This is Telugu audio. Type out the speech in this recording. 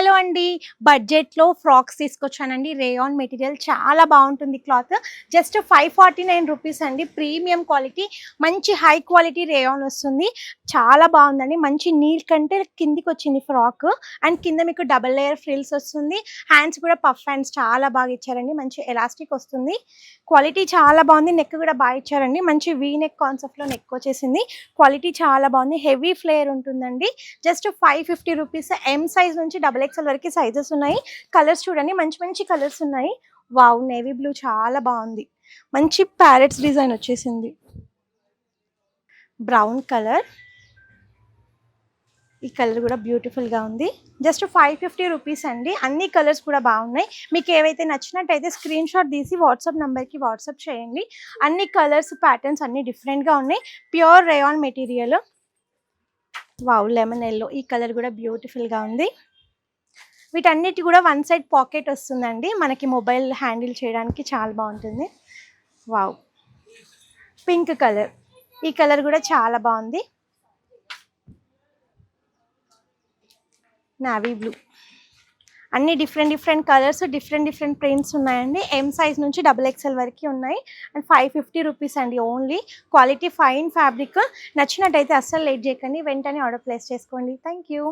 హలో అండి. బడ్జెట్‌లో ఫ్రాక్స్ తీసుకొచ్చానండి. రేయాన్ మెటీరియల్ చాలా బావుంటుంది క్లాత్. జస్ట్ 549 రూపీస్ అండి. ప్రీమియం క్వాలిటీ, మంచి హై క్వాలిటీ రేయాన్ వస్తుంది. చాలా బావుందండి. మంచి నీల్ కంటే కిందికొచ్చింది ఫ్రాక్. అండ్ కింద మీకు డబుల్ లేయర్ ఫ్రిల్స్ వస్తుంది. హ్యాండ్స్ కూడా పఫ్ హ్యాండ్స్ చాలా బాగా ఇచ్చారండి. మంచి ఎలాస్టిక్ వస్తుంది. క్వాలిటీ చాలా బావుంది. నెక్ కూడా బాగా ఇచ్చారండి. మంచి వీ నెక్ కాన్సెప్ట్‌లో నెక్ వచ్చేసింది. క్వాలిటీ చాలా బావుంది. హెవీ ఫ్లేర్ ఉంటుందండి. Just 550 rupees. ఎం సైజ్ నుంచి డబుల్ ఎక్స్ఎల్ వరకు సైజెస్ ఉన్నాయి. కలర్స్ చూడండి, మంచి మంచి కలర్స్ ఉన్నాయి. వావ్, నేవీ బ్లూ చాలా బాగుంది. మంచి ప్యారెట్స్ డిజైన్ వచ్చేసింది. బ్రౌన్ కలర్, ఈ కలర్ కూడా బ్యూటిఫుల్ గా ఉంది. జస్ట్ 550 రూపీస్ అండి. అన్ని కలర్స్ కూడా బాగున్నాయి. మీకు ఏవైతే నచ్చినట్టయితే స్క్రీన్ షాట్ తీసి వాట్సాప్ నెంబర్కి వాట్సాప్ చేయండి. అన్ని కలర్స్ ప్యాటర్న్స్ అన్ని డిఫరెంట్గా ఉన్నాయి. Pure rayon material. Wow, lemon yellow, ఈ కలర్ కూడా బ్యూటిఫుల్ గా ఉంది. వీటన్నిటి కూడా వన్ సైడ్ పాకెట్ వస్తుందండి. మనకి మొబైల్ హ్యాండిల్ చేయడానికి చాలా బాగుంటుంది. వావ్, పింక్ కలర్, ఈ కలర్ కూడా చాలా బాగుంది. నావీ బ్లూ, అన్ని డిఫరెంట్ కలర్స్, డిఫరెంట్ ప్రింట్స్ ఉన్నాయండి. ఎం సైజ్ నుంచి డబుల్ ఎక్స్ఎల్ వరకు ఉన్నాయి. అండ్ 550 రూపీస్ అండి ఓన్లీ. Quality fine fabric. నచ్చినట్టయితే అస్సలు లేట్ చేయకండి, వెంటనే ఆర్డర్ ప్లేస్ చేసుకోండి. Thank you.